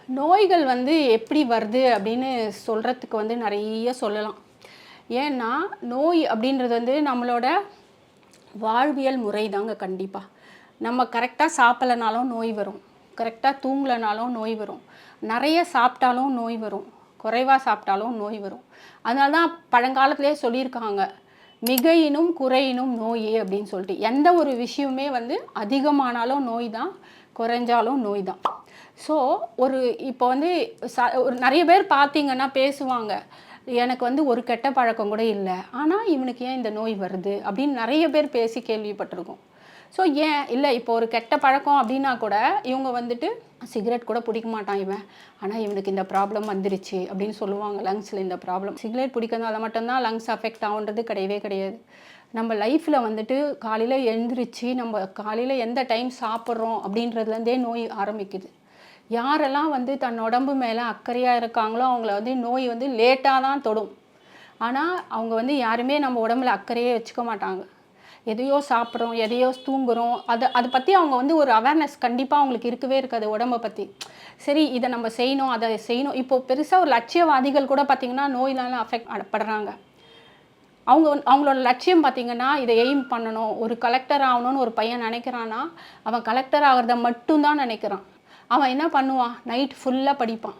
நோய்கள் வந்து எப்படி வருது அப்படின்னு சொல்கிறதுக்கு வந்து நிறைய சொல்லலாம். ஏன்னா நோய் அப்படின்றது வந்து நம்மளோட வாழ்வியல் முறை தாங்க கண்டிப்பாக. நம்ம கரெக்டாக சாப்பிட்லனாலும் நோய் வரும், கரெக்டாக தூங்கலைனாலும் நோய் வரும், நிறைய சாப்பிட்டாலும் நோய் வரும், குறைவாக சாப்பிட்டாலும் நோய் வரும். அதனால தான் பழங்காலத்திலே சொல்லியிருக்காங்க, மிகையினும் குறையினும் நோயே அப்படின்னு சொல்லிட்டு. எந்த ஒரு விஷயமே வந்து அதிகமானாலும் நோய் தான், குறைஞ்சாலும் நோய் தான். ஸோ இப்போ வந்து ஒரு நிறைய பேர் பார்த்தீங்கன்னா பேசுவாங்க, எனக்கு வந்து ஒரு கெட்ட பழக்கம் கூட இல்லை, ஆனால் இவனுக்கு ஏன் இந்த நோய் வருது அப்படின்னு நிறைய பேர் பேசி கேள்விப்பட்டிருக்கோம். ஸோ ஏன் இல்லை, இப்போ ஒரு கெட்ட பழக்கம் அப்படின்னா கூட இவங்க வந்துட்டு சிகரெட் கூட பிடிக்க மாட்டான் இவன், ஆனால் இவனுக்கு இந்த ப்ராப்ளம் வந்துருச்சு அப்படின்னு சொல்லுவாங்க. லங்ஸில் இந்த ப்ராப்ளம், சிகரெட் பிடிக்கிறதுனால மட்டும்தான் லங்ஸ் அஃபெக்ட் ஆகுன்றது கிடையவே கிடையாது. நம்ம லைஃப்பில் வந்துட்டு காலையில் எழுந்திரிச்சு நம்ம காலையில் எந்த டைம் சாப்பிட்றோம் அப்படின்றதுலேருந்தே நோய் ஆரம்பிக்குது. யாரெல்லாம் வந்து தன் உடம்பு மேலே அக்கறையாக இருக்காங்களோ அவங்கள வந்து நோய் வந்து லேட்டாக தான் தொடும். ஆனால் அவங்க வந்து யாருமே நம்ம உடம்புல அக்கறையே வச்சுக்க மாட்டாங்க. எதையோ சாப்பிட்றோம், எதையோ தூங்குகிறோம், அதை பற்றி அவங்க வந்து ஒரு அவேர்னஸ் கண்டிப்பாக அவங்களுக்கு இருக்கவே இருக்காது உடம்பை பற்றி. சரி இதை நம்ம செய்யணும், அதை செய்யணும். இப்போது பெருசாக ஒரு லட்சியவாதிகள் கூட பார்த்திங்கன்னா நோயினால அஃபெக்ட் படுறாங்க. அவங்களோட லட்சியம் பார்த்திங்கன்னா இதை எய்ம் பண்ணணும், ஒரு கலெக்டர் ஆகணும்னு ஒரு பையன் நினைக்கிறான்னா அவன் கலெக்டர் ஆகிறத மட்டும்தான் நினைக்கிறான். அவன் என்ன பண்ணுவான், நைட் ஃபுல்லாக படிப்பான்.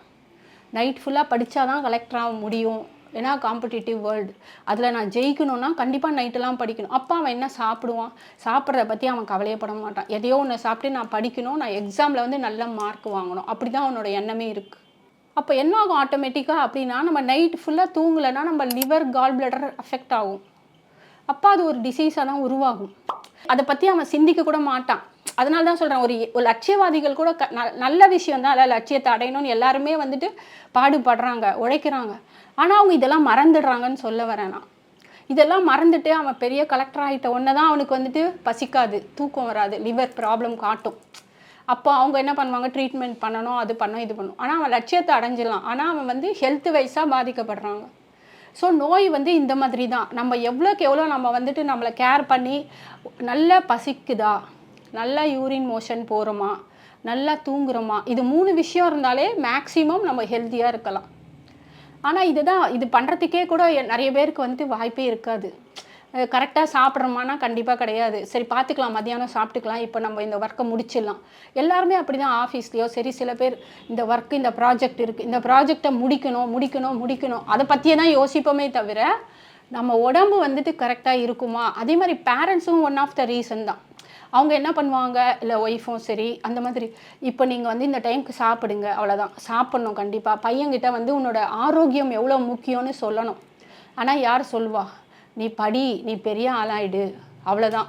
நைட் ஃபுல்லாக படித்தா தான் கலெக்டர் ஆக முடியும், ஏன்னா காம்படிட்டிவ் வேர்ல்டு, அதில் நான் ஜெயிக்கணும்னா கண்டிப்பாக நைட்டெல்லாம் படிக்கணும். அப்போ அவன் என்ன சாப்பிடுவான், சாப்பிட்றத பற்றி அவன் கவலையப்பட மாட்டான். எதையோ ஒன்று சாப்பிட்டு நான் படிக்கணும், நான் எக்ஸாமில் வந்து நல்ல மார்க் வாங்கணும், அப்படி தான் அவனோட எண்ணமே இருக்குது. அப்போ என்ன ஆகும் ஆட்டோமேட்டிக்காக அப்படின்னா, நம்ம நைட் ஃபுல்லாக தூங்கலைன்னா நம்ம லிவர் கால் பிளடர் அஃபெக்ட் ஆகும். அப்போ அது ஒரு டிசீஸாக தான் உருவாகும். அதை பற்றி அவன் சிந்திக்க கூட மாட்டான். அதனால தான் சொல்கிறேன், ஒரு லட்சியவாதிகள் கூட நல்ல விஷயம் தான், அதில் லட்சியத்தை அடையணும்னு எல்லாருமே வந்துட்டு பாடுபடுறாங்க, உழைக்கிறாங்க. ஆனால் அவங்க இதெல்லாம் மறந்துடுறாங்கன்னு சொல்ல வரேன் நான். இதெல்லாம் மறந்துட்டு அவன் பெரிய கலெக்டர் ஆகிட்ட ஒன்று தான் அவனுக்கு வந்துட்டு பசிக்காது, தூக்கம் வராது, லிவர் ப்ராப்ளம் காட்டும். அப்போ அவங்க என்ன பண்ணுவாங்க, ட்ரீட்மெண்ட் பண்ணணும், அது பண்ணணும், இது பண்ணணும். ஆனால் அவன் லட்சியத்தை அடைஞ்சிடலாம், ஆனால் அவன் வந்து ஹெல்த் வைஸாக பாதிக்கப்படுறாங்க. ஸோ நோய் வந்து இந்த மாதிரி தான். நம்ம எவ்வளோக்கு எவ்வளோ நம்ம வந்துட்டு நம்மளை கேர் பண்ணி நல்லா பசிக்குதா, நல்லா யூரின் மோஷன் போகிறோமா, நல்லா தூங்குறோமா, இது 3 விஷயம் இருந்தாலே மேக்ஸிமம் நம்ம ஹெல்த்தியாக இருக்கலாம். ஆனால் இது பண்ணுறதுக்கே கூட நிறைய பேருக்கு வந்துட்டு வாய்ப்பே இருக்காது. கரெக்டாக சாப்பிட்றோமானா கண்டிப்பாக கிடையாது. சரி பார்த்துக்கலாம், மத்தியானம் சாப்பிட்டுக்கலாம், இப்போ நம்ம இந்த ஒர்க்கை முடிச்சிடலாம். எல்லாருமே அப்படி தான் ஆஃபீஸ்லேயோ சரி. சில பேர் இந்த ஒர்க்கு, இந்த ப்ராஜெக்ட் இருக்குது, இந்த ப்ராஜெக்டை முடிக்கணும், அதை பற்றியே தான் யோசிப்போமே தவிர நம்ம உடம்பு வந்துட்டு கரெக்டாக இருக்குமா. அதே மாதிரி பேரண்ட்ஸும் ஒன் ஆஃப் த ரீசன் தான். அவங்க என்ன பண்ணுவாங்க, இல்லை ஒய்ஃபும் சரி, அந்த மாதிரி இப்போ நீங்கள் வந்து இந்த டைமுக்கு சாப்பிடுங்க, அவ்வளோதான். சாப்பிட்ணும் கண்டிப்பாக. பையன்கிட்ட வந்து உன்னோட ஆரோக்கியம் எவ்வளோ முக்கியம்னு சொல்லணும். ஆனால் யார் சொல்வா, நீ படி, நீ பெரிய ஆளாயிடு, அவ்வளோதான்,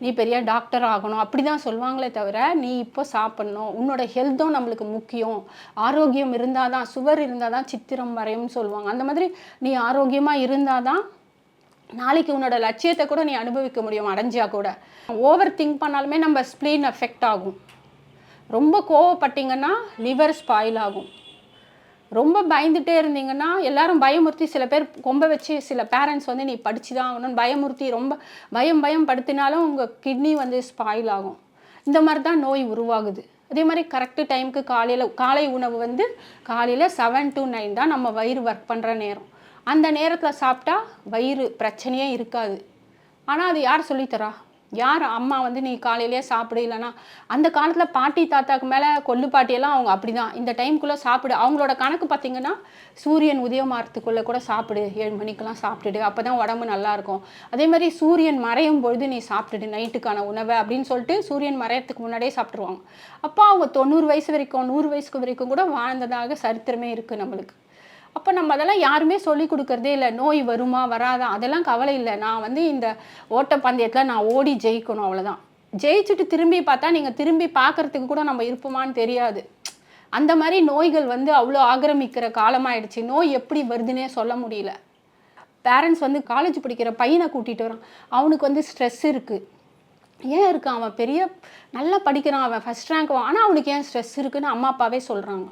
நீ பெரிய டாக்டர் ஆகணும், அப்படி தான் சொல்லுவாங்களே தவிர நீ இப்போ சாப்பிட்ணும், உன்னோட ஹெல்த்தும் நம்மளுக்கு முக்கியம், ஆரோக்கியம் இருந்தால் தான், சுவர் இருந்தால் தான் சித்திரம் வரையும்னு சொல்லுவாங்க. அந்த மாதிரி நீ ஆரோக்கியமாக இருந்தால் தான் நாளைக்கு உன்னோட லட்சியத்தை கூட நீ அனுபவிக்க முடியும், அடைஞ்சா கூட. ஓவர் திங்க் பண்ணாலுமே நம்ம ஸ்ப்ளீன் எஃபெக்ட் ஆகும். ரொம்ப கோவப்பட்டீங்கன்னா லிவர் ஸ்பாயில் ஆகும். ரொம்ப பயந்துகிட்டே இருந்தீங்கன்னா எல்லாரும் பயமுறுத்தி, சில பேர் கொம்ப வச்சு சில பேரண்ட்ஸ் வந்து நீ படித்து தான் ஆகணும்னு பயமுறுத்தி ரொம்ப பயம் படுத்தினாலும் உங்கள் கிட்னி வந்து ஸ்பாயில் ஆகும். இந்த மாதிரி தான் நோய் உருவாகுது. அதே மாதிரி கரெக்டு டைமுக்கு காலை உணவு வந்து காலையில் 7 to 9 தான் நம்ம வயிறு ஒர்க் பண்ணுற நேரம். அந்த நேரத்தில் சாப்பிட்டா வயிறு பிரச்சனையே இருக்காது. ஆனால் அது யார் சொல்லித்தரா, யார் அம்மா வந்து நீ காலையிலேயே சாப்பிடு, இல்லைனா அந்த காலத்தில் பாட்டி தாத்தாக்கு மேலே கொள்ளு பாட்டியெல்லாம் அவங்க அப்படி தான், இந்த டைமுக்குள்ளே சாப்பிடு. அவங்களோட கணக்கு பார்த்திங்கன்னா சூரியன் உதயமாகறதுக்குள்ளே கூட சாப்பிடு, 7 மணிக்கெல்லாம் சாப்பிட்டுடு, அப்போ தான் உடம்பு நல்லாயிருக்கும். அதே மாதிரி சூரியன் மறையும் பொழுது நீ சாப்பிட்டுடு நைட்டுக்கான உணவை அப்படின்னு சொல்லிட்டு சூரியன் மறையறதுக்கு முன்னாடியே சாப்பிட்ருவாங்க. அப்போ அவங்க 90 வயசு வரைக்கும் 100 வயசுக்கு வரைக்கும் கூட வாழ்ந்ததாக சரித்திரமே இருக்குது நம்மளுக்கு. அப்போ நம்ம அதெல்லாம் யாருமே சொல்லி கொடுக்குறதே இல்லை. நோய் வருமா வராதா அதெல்லாம் கவலை இல்லை, நான் வந்து இந்த ஓட்டப்பந்தயத்தில் நான் ஓடி ஜெயிக்கணும், அவ்வளோதான். ஜெயிச்சுட்டு திரும்பி பார்த்தா நீங்கள் திரும்பி பார்க்குறதுக்கு கூட நம்ம இருப்போமான்னு தெரியாது. அந்த மாதிரி நோய்கள் வந்து அவ்வளோ ஆக்கிரமிக்கிற காலமாயிடுச்சு. நோய் எப்படி வருதுன்னே சொல்ல முடியல. பேரண்ட்ஸ் வந்து காலேஜ் படிக்கிற பையனை கூட்டிகிட்டு வரான், அவனுக்கு வந்து ஸ்ட்ரெஸ் இருக்குது. ஏன் இருக்குது, அவன் பெரிய நல்லா படிக்கிறான், அவன் ஃபஸ்ட் ரேங்க், ஆனால் அவனுக்கு ஏன் ஸ்ட்ரெஸ் இருக்குதுன்னு அம்மா அப்பாவே சொல்கிறாங்க.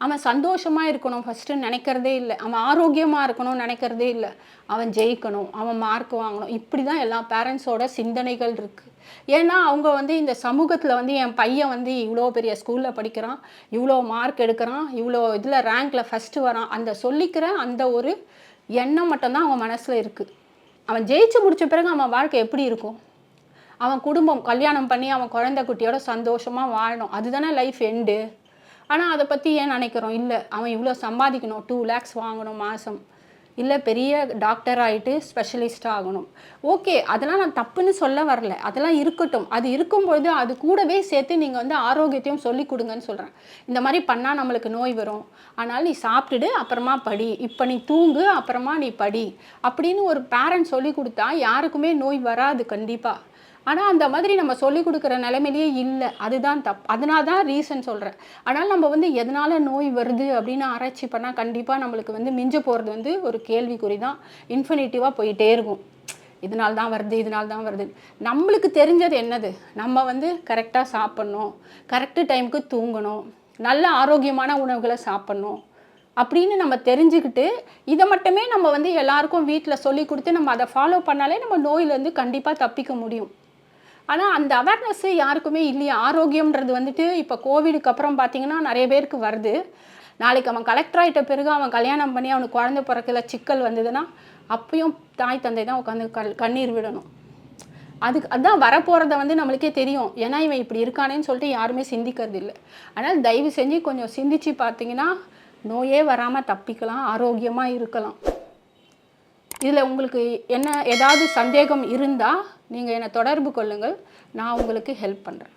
அவன் சந்தோஷமாக இருக்கணும் ஃபஸ்ட்டு நினைக்கிறதே இல்லை. அவன் ஆரோக்கியமாக இருக்கணும்னு நினைக்கிறதே இல்லை. அவன் ஜெயிக்கணும், அவன் மார்க் வாங்கணும், இப்படி தான் எல்லா பேரண்ட்ஸோட சிந்தனைகள் இருக்குது. ஏன்னா அவங்க வந்து இந்த சமூகத்தில் வந்து என் பையன் வந்து இவ்வளோ பெரிய ஸ்கூலில் படிக்கிறான், இவ்வளோ மார்க் எடுக்கிறான், இவ்வளோ இதில் ரேங்க்கில் ஃபஸ்ட்டு வரான், அந்த சொல்லிக்கிற அந்த ஒரு எண்ணம் மட்டும்தான் அவன் மனசில் இருக்குது. அவன் ஜெயிச்சு முடித்த பிறகு அவன் வாழ்க்கை எப்படி இருக்கும்? அவன் குடும்பம் கல்யாணம் பண்ணி அவன் குழந்தை குட்டியோட சந்தோஷமாக வாழணும், அதுதானே லைஃப் எண்டு. ஆனால் அதை பற்றி ஏன் நினைக்கிறோம்? இல்லை, அவன் இவ்வளோ சம்பாதிக்கணும், 2 lakhs வாங்கணும் மாதம், இல்லை பெரிய டாக்டர் ஆகிட்டு ஸ்பெஷலிஸ்ட் ஆகணும். ஓகே, அதெல்லாம் நான் தப்புன்னு சொல்ல வரல, அதெல்லாம் இருக்கட்டும். அது இருக்கும்பொழுது அது கூடவே சேர்த்து நீங்கள் வந்து ஆரோக்கியத்தையும் சொல்லி கொடுங்கன்னு சொல்கிறேன். இந்த மாதிரி பண்ணால் நம்மளுக்கு நோய் வரும், அதனால் நீ சாப்பிட்டுடு அப்புறமா படி, இப்போ நீ தூங்கு அப்புறமா நீ படி அப்படின்னு ஒரு பேரண்ட் சொல்லி கொடுத்தா யாருக்குமே நோய் வராது கண்டிப்பாக. ஆனால் அந்த மாதிரி நம்ம சொல்லிக் கொடுக்குற நிலைமையிலேயே இல்லை, அதுதான் தப்பு. அதனால தான் ரீசன் சொல்கிறேன். ஆனால் நம்ம வந்து எதனால் நோய் வருது அப்படின்னு ஆராய்ச்சி பண்ணால் கண்டிப்பாக நம்மளுக்கு வந்து மிஞ்ச போகிறது வந்து ஒரு கேள்விக்குறி தான், இன்ஃபினிட்டிவாக போயிட்டே இருக்கும். இதனால தான் வருது, இதனால தான் வருது. நம்மளுக்கு தெரிஞ்சது என்னது? நம்ம வந்து கரெக்டாக சாப்பிட்ணும், கரெக்டு டைமுக்கு தூங்கணும், நல்ல ஆரோக்கியமான உணவுகளை சாப்பிட்ணும் அப்படின்னு நம்ம தெரிஞ்சுக்கிட்டு இதை மட்டுமே நம்ம வந்து எல்லாருக்கும் வீட்டில் சொல்லி கொடுத்து நம்ம அதை ஃபாலோ பண்ணாலே நம்ம நோயிலேருந்து கண்டிப்பாக தப்பிக்க முடியும். ஆனால் அந்த அவேர்னஸ்ஸு யாருக்குமே இல்லையா? ஆரோக்கியம்ன்றது வந்துட்டு இப்போ கோவிடுக்கு அப்புறம் பார்த்திங்கன்னா நிறைய பேருக்கு வருது. நாளைக்கு அவன் கலெக்டர் ஆகிட்ட பிறகு அவன் கல்யாணம் பண்ணி அவனுக்கு குழந்தை பிறக்கல சிக்கல் வந்ததுன்னா அப்பயும் தாய் தந்தை தான் உட்காந்து கண்ணீர் விடணும். அதுதான் வரப்போகிறத வந்து நம்மளுக்கே தெரியும். ஏன்னா இவன் இப்படி இருக்கானேன்னு சொல்லிட்டு யாருமே சிந்திக்கிறது இல்லை. அதனால் தயவு செஞ்சு கொஞ்சம் சிந்திச்சு பார்த்தீங்கன்னா நோயே வராமல் தப்பிக்கலாம், ஆரோக்கியமாக இருக்கலாம். இதில் உங்களுக்கு ஏதாவது சந்தேகம் இருந்தால் நீங்கள் என்னை தொடர்பு கொள்ளுங்கள், நான் உங்களுக்கு ஹெல்ப் பண்ணுறேன்.